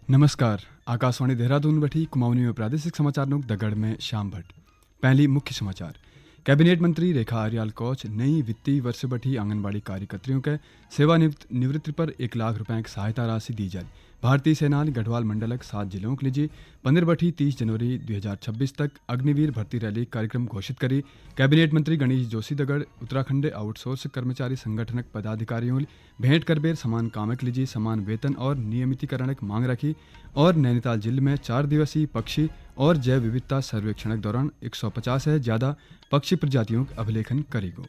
नमस्कार। आकाशवाणी देहरादून बठी कुमाऊनी में प्रादेशिक समाचार नुक दगड़ में श्याम भट्ट। पहली मुख्य समाचार। कैबिनेट मंत्री रेखा आर्याल कोच नई वित्तीय वर्ष बठी आंगनबाड़ी कार्यकर्तियों के सेवानिवृत्ति पर 1 लाख रुपए की सहायता राशि दी जाए। भारतीय सेना ने गढ़वाल मंडलक 7 जिलों के लिए 15 बठी 30 जनवरी 2026 तक अग्निवीर भर्ती रैली कार्यक्रम घोषित करी। कैबिनेट मंत्री गणेश जोशी दगड़ उत्तराखंड आउटसोर्स कर्मचारी संगठनक पदाधिकारियों भेंट कर बेर समान कामक लीजिए समान वेतन और नियमितीकरण की मांग रखी और नैनीताल जिले में 4 दिवसीय पक्षी और जैव विविधता सर्वेक्षण के दौरान 150 से ज्यादा पक्षी प्रजातियों का अभिलेखन करेगो।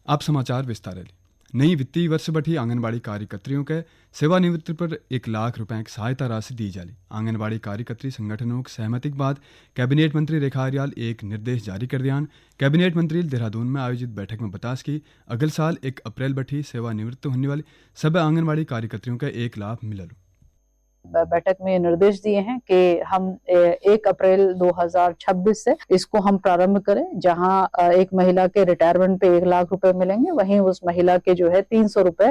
अब समाचार विस्तार। नई वित्तीय वर्ष बठी आंगनबाड़ी कार्यकर्तियों के सेवानिवृत्ति पर 1 लाख रुपए की सहायता राशि दी जाए। आंगनबाड़ी कार्यकर्त्री संगठनों की सहमति के बाद कैबिनेट मंत्री रेखा आर्याल एक निर्देश जारी कर दिया। कैबिनेट मंत्री देहरादून में आयोजित बैठक में बतास कि अगले साल 1 अप्रैल बठी सेवानिवृत्त होने वाले सभी आंगनबाड़ी कार्यकर्तियों का 1 लाख मिलल। बैठक में निर्देश दिए हैं कि हम 1 अप्रैल 2026 से इसको हम प्रारंभ करें, जहां एक महिला के रिटायरमेंट पे 1 लाख रुपए मिलेंगे, वहीं उस महिला के जो है 300 रुपए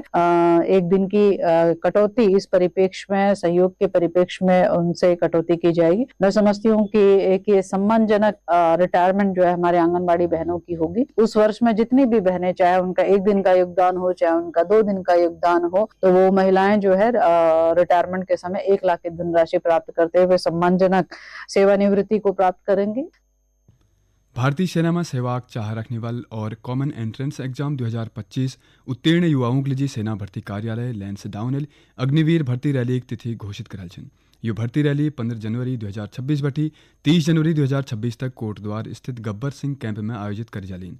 एक दिन की कटौती इस परिप्रेक्ष्य में, सहयोग के परिप्रेक्ष्य में उनसे कटौती की जाएगी। मैं समझती हूँ कि एक ये सम्मानजनक रिटायरमेंट जो है हमारे आंगनबाड़ी बहनों की होगी। उस वर्ष में जितनी भी बहनें, चाहे उनका 1 दिन का योगदान हो, चाहे उनका 2 दिन का योगदान हो, तो वो महिलाएं जो है रिटायरमेंट के समय 1 लाख की धनराशि प्राप्त करते हुए सम्मानजनक सेवानिवृत्ति को प्राप्त करेंगे। भारतीय सेना में सेवा चाह रखने वाले और कॉमन एंट्रेंस एग्जाम 2025 उत्तीर्ण युवाओं के लिए सेना भर्ती कार्यालय लैंसडाउन अग्निवीर भर्ती रैली की तिथि घोषित करल छन। ये भर्ती रैली 15 जनवरी 2026 बठी 30 जनवरी 2026 तक कोटद्वार स्थित गब्बर सिंह कैंप में आयोजित करी जालीन।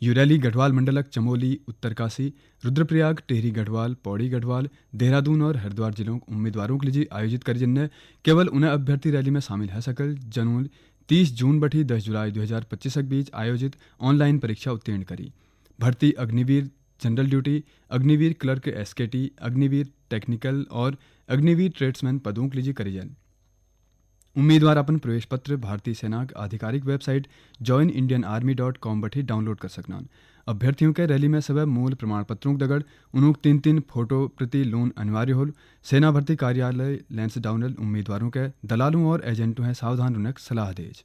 ये रैली गढ़वाल मंडलक चमोली, उत्तरकाशी, रुद्रप्रयाग, टिहरी गढ़वाल, पौड़ी गढ़वाल, देहरादून और हरिद्वार जिलों के उम्मीदवारों के लिए आयोजित करी जिनने केवल उन्हें अभ्यर्थी रैली में शामिल है सकल जनून 30 जून बठी 10 जुलाई 2025 के बीच आयोजित ऑनलाइन परीक्षा उत्तीर्ण करी। भर्ती Agniveer general duty, Agniveer clerk एसकेटी, Agniveer technical और अग्निवीर ट्रेड्समैन पदों के लिए करी जाए। उम्मीदवार अपन प्रवेश पत्र भारतीय सेना की आधिकारिक वेबसाइट joinindianarmy.com बठी डाउनलोड कर सकना। अभ्यर्थियों के रैली में सब मूल प्रमाण पत्रों के दगड़ उन्होंने 3-3 फोटो प्रति लोन अनिवार्य हो। सेना भर्ती कार्यालय लैंसडाउन उम्मीदवारों के दलालों और एजेंटों है सावधान रहने की सलाह देज।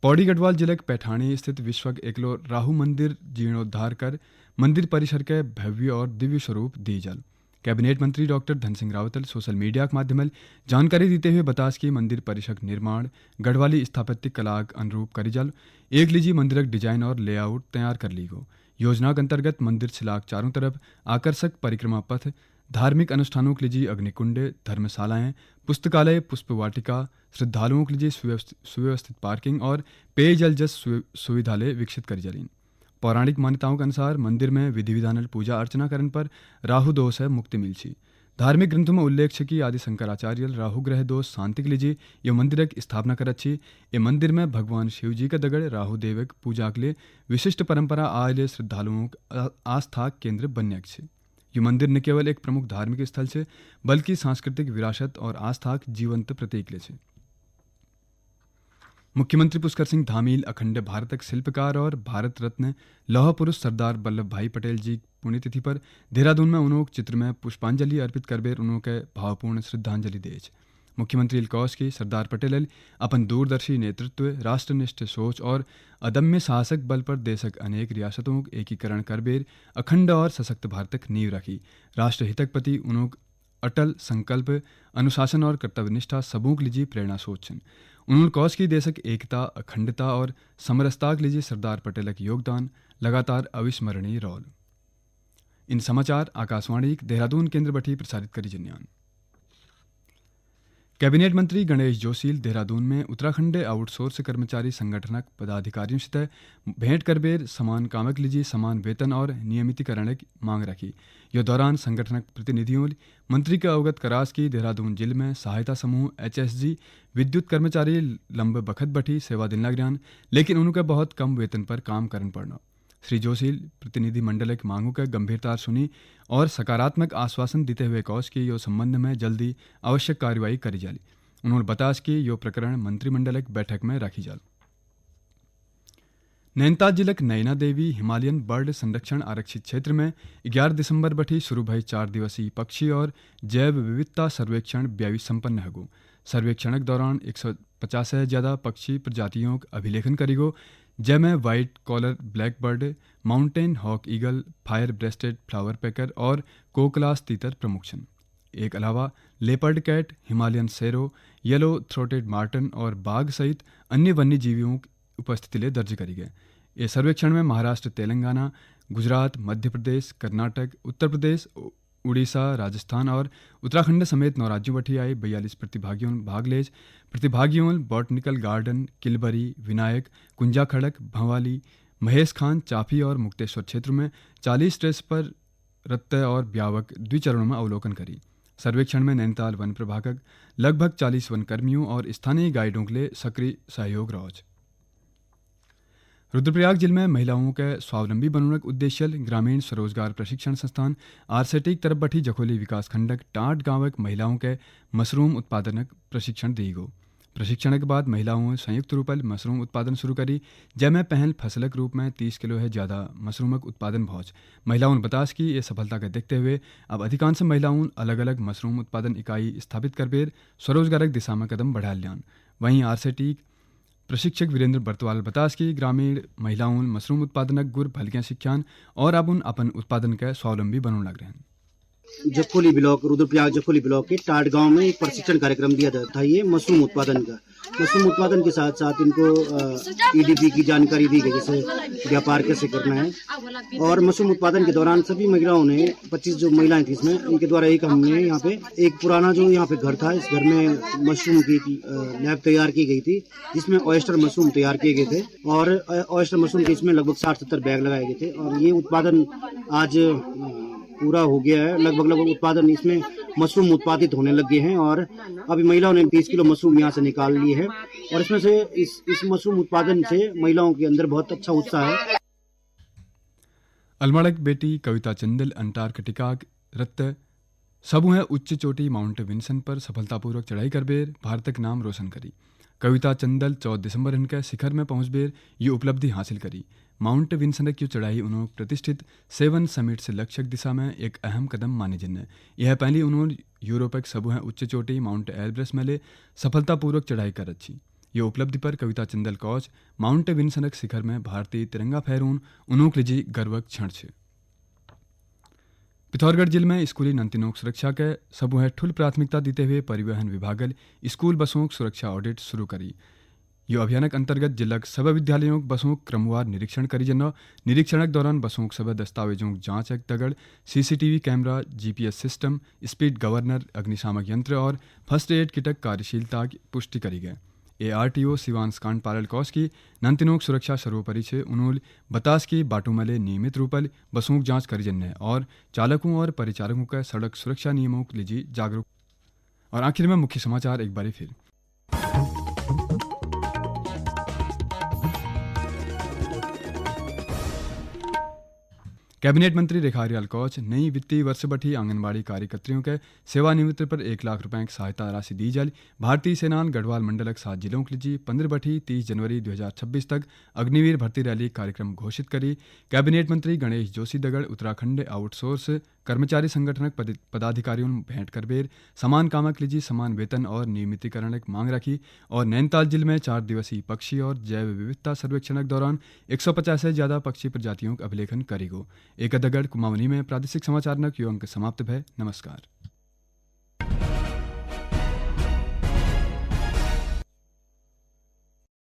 पौड़ी गढ़वाल जिले के पैठाणी स्थित विश्व एकलो राहु मंदिर जीर्णोद्धार कर मंदिर परिसर के भव्य और दिव्य स्वरूप दी जल। कैबिनेट मंत्री doctor Dhan Singh Rawat social media के माध्यम जानकारी देते हुए बतास कि मंदिर परिसर निर्माण गढ़वाली स्थापत्य कला के अनुरूप करी जल एक लीजी मंदिर डिजाइन और लेआउट तैयार कर ली गो। योजना के अंतर्गत मंदिर छिलाक चारों तरफ आकर्षक परिक्रमा पथ, धार्मिक अनुष्ठानों के लिए अग्निकुंड, धर्मशालाएं, पुस्तकालय, पुष्प वाटिका, श्रद्धालुओं के लिए सुव्यवस्थित पार्किंग और पेयजल जस सुविधालय विकसित करी जलीन। पौराणिक मान्यताओं के अनुसार मंदिर में विधि विधान पूजा अर्चना करने पर राहु दोष है मुक्ति मिलची। धार्मिक ग्रंथों में उल्लेख है कि आदि शंकराचार्य राहु ग्रह दोष शांति के लिए ये मंदिर की स्थापना कर अच्छी। ये मंदिर में भगवान शिव जी का दगड़ राहु देव पूजा के लिए विशिष्ट परंपरा आये श्रद्धालुओं आस्था केंद्र बनने छे। ये मंदिर न केवल एक प्रमुख धार्मिक स्थल है बल्कि सांस्कृतिक विरासत और आस्था जीवंत प्रतीक ले। मुख्यमंत्री पुष्कर सिंह धामील अखंड भारतक शिल्पकार और भारत रत्न लौह पुरुष सरदार वल्लभ भाई पटेल जी पुण्यतिथि पर देहरादून में उन्होंने चित्र में पुष्पांजलि अर्पित कर बेर उन्होंने भावपूर्ण श्रद्धांजलि देज। मुख्यमंत्री कौश की सरदार पटेल अपन दूरदर्शी नेतृत्व, राष्ट्रनिष्ठ सोच और अदम्य साहसक बल पर देशक अनेक रियासतों के एकीकरण कर बेर अखंड और सशक्त भारतक नींव रखी। राष्ट्रहितक प्रति उन्होंने अटल संकल्प, अनुशासन और कर्तव्यनिष्ठा सबों के लिए प्रेरणा सोचन। उन्होंने कौश की देशक एकता, अखंडता और समरसता के लिए सरदार पटेल के योगदान लगातार अविस्मरणीय रौल। इन समाचार आकाशवाणी देहरादून केंद्र बठी प्रसारित करी जन्यान। कैबिनेट मंत्री गणेश जोशी देहरादून में उत्तराखंड आउटसोर्स कर्मचारी संगठनक पदाधिकारियों से भेंट कर बेर समान कामक लीजिए समान वेतन और नियमितीकरण की मांग रखी। यह दौरान संगठनक प्रतिनिधियों मंत्री का अवगत करास की देहरादून जिले में सहायता समूह HSG विद्युत कर्मचारी लंब बखत बठी सेवा दिन लग रहा, लेकिन उनका बहुत कम वेतन पर काम करना पड़ना। श्री जोशी प्रतिनिधि मंडल की मांगों का गंभीरता सुनी और सकारात्मक आश्वासन देते हुए कौश की यो संबंध में जल्दी आवश्यक कार्रवाई करी जाली। उन्होंने बताया कि यो प्रकरण मंत्रिमंडल की बैठक में रखी जाल। नैनीताल जिलक नैना देवी हिमालयन बर्ड संरक्षण आरक्षित क्षेत्र में 11 दिसंबर बठी शुरू भई 4 दिवसीय पक्षी और जैव विविधता सर्वेक्षण व्यापी संपन्न हगो। सर्वेक्षण के दौरान 150 से ज्यादा पक्षी प्रजातियों का अभिलेखन करीगो, जैमें white collar black bird, mountain hawk eagle, fire breasted flower pecker और कोकलास तीतर प्रमुख छन। एक अलावा leopard cat, Himalayan serow, yellow throated marten और बाघ सहित अन्य वन्य जीवियों की उपस्थिति ले दर्ज करी गए। इस सर्वेक्षण में महाराष्ट्र, तेलंगाना, गुजरात, मध्य प्रदेश, कर्नाटक, उत्तर प्रदेश, उड़ीसा, राजस्थान और उत्तराखंड समेत 9 राज्यों बठी आए 42 प्रतिभागियों भाग लेज। प्रतिभागियों बॉटनिकल गार्डन, किलबरी, विनायक, कुंजा खड़क, भंवाली, महेश खान, चाफी और मुक्तेश्वर क्षेत्र में 40 स्ट्रेस पर रत्ते और ब्यावक द्विचरणों में अवलोकन करी। सर्वेक्षण में नैनीताल वन प्रभागक लगभग 40 वन कर्मियों और स्थानीय गाइडों के लिए सक्रिय सहयोग रहा। रुद्रप्रयाग जिले में महिलाओं के स्वावलंबी बनने के उद्देश्य ग्रामीण स्वरोजगार प्रशिक्षण संस्थान आरसेटी की तरफ बठी जखोली विकास खंडक टाट गांव के महिलाओं के मशरूम उत्पादन प्रशिक्षण दी गो। प्रशिक्षण के बाद महिलाओं संयुक्त रूप से मशरूम उत्पादन शुरू करी, जैमें पहल फसल के रूप में 30 किलो है ज़्यादा मशरूम का उत्पादन पहुँच। महिलाओं ने बताया कि ये सफलता के देखते हुए अब अधिकांश महिलाओं अलग अलग मशरूम उत्पादन इकाई स्थापित कर बेर स्वरोजगार दिशा में कदम बढ़ा लियान। वहीं आरसेटी प्रशिक्षक वीरेंद्र बर्तवाल बतास की ग्रामीण महिलाओं मशरूम उत्पादनक गुर भलकियां शिक्षान और अब उन अपन उत्पादन के स्वावलंबी बनने लग रहे हैं। जखोली ब्लॉक, रुद्रप्रयाग जखोली ब्लॉक के टाट गांव में एक प्रशिक्षण कार्यक्रम दिया था। ये मशरूम उत्पादन का, मशरूम उत्पादन के साथ साथ इनको ईडीपी की जानकारी दी गई, जैसे व्यापार कैसे करना है। और मशरूम उत्पादन के दौरान सभी महिलाओं ने 25 जो महिलाएं थी इसमें, इनके द्वारा एक हमने यहाँ पे एक पुराना जो यहाँ पे घर था, इस घर में मशरूम की लैब तैयार की गई थी, जिसमें ऑयस्टर मशरूम तैयार किए गए थे और ऑयस्टर मशरूम के इसमें लगभग 60-70 बैग लगाए गए थे। और ये उत्पादन आज पूरा हो गया है। लगभग उत्पादन इसमें मशरूम उत्पादित होने लगे हैं और अभी महिलाओं ने 30 किलो मशरूम यहाँ से निकाल लिए हैं और इसमें से इस मशरूम उत्पादन से महिलाओं के अंदर बहुत अच्छा उत्साह है। अलमड़क बेटी कविता चंदल अंटार्कटिका रत्त सबू है उच्च चोटी माउंट विंसन पर सफलतापूर्वक चढ़ाई कर बेर भारत का नाम रोशन करी। कविता चंदल 14 दिसंबर इनके शिखर में पहुंच बेर ये उपलब्धि हासिल करी। माउंट विंसन की चढ़ाई उन्होंने प्रतिष्ठित 7 समिट से लक्ष्य दिशा में एक अहम कदम माने जिन्हें यह पहली उन्होंने यूरोप के सबू है उच्च चोटी माउंट एवरेस्ट में ले सफलतापूर्वक चढ़ाई कर अच्छी। ये उपलब्धि पर कविता चंदल कौच माउंट विंसन शिखर में भारतीय तिरंगा फहरून उन्होंने लीजी गर्वक क्षण छे। पिथौरगढ़ जिले में स्कूली नंतिनों सुरक्षा के सबू है ठुल प्राथमिकता देते हुए परिवहन विभाग स्कूल बसों सुरक्षा ऑडिट शुरू करी। यो अभियान के अंतर्गत जिला के सभी विद्यालयों बसों क्रमवार निरीक्षण करी जनो। निरीक्षण के दौरान बसों सभी दस्तावेजों जांच दगड़ CCTV camera, GPS system, speed governor, अग्निशामक यंत्र और फर्स्ट एड किटक कार्यशीलता की पुष्टि करी गई। ARTO शिवांश कांड पारल कौश की नंतिनोक सुरक्षा सर्वोपरि छे। उन्होंने बतास की बाटू मले नियमित रूप से बसों की जांच करी जन्ने और चालकों और परिचालकों का सड़क सुरक्षा नियमों के लिए जागरूक। और आखिर में मुख्य समाचार एक बार फिर। कैबिनेट मंत्री रेखा आर्याल कौच नई वित्तीय वर्ष बठी आंगनबाड़ी कार्यकर्तियों के सेवानिवृत्ति पर 1 लाख रुपए की सहायता राशि दी जाए। भारतीय सेनान गढ़वाल मंडल के 7 जिलों के लिए 15 बठी 30 जनवरी 2026 तक अग्निवीर भर्ती रैली कार्यक्रम घोषित करी। कैबिनेट मंत्री गणेश जोशी दगड़ उत्तराखंड आउटसोर्स कर्मचारी संगठन पदाधिकारियों भेंट कर बेर समान कामक लीजी समान वेतन और नियमितीकरण की मांग रखी। और नैनीताल जिले में 4 दिवसीय पक्षी और जैव विविधता सर्वेक्षण के दौरान 150 से ज्यादा पक्षी प्रजातियों का अभिलेखन करी गो। एक दगड़ कुमावनी में प्रादेशिक समाचार नक यो अंक समाप्त भय। नमस्कार।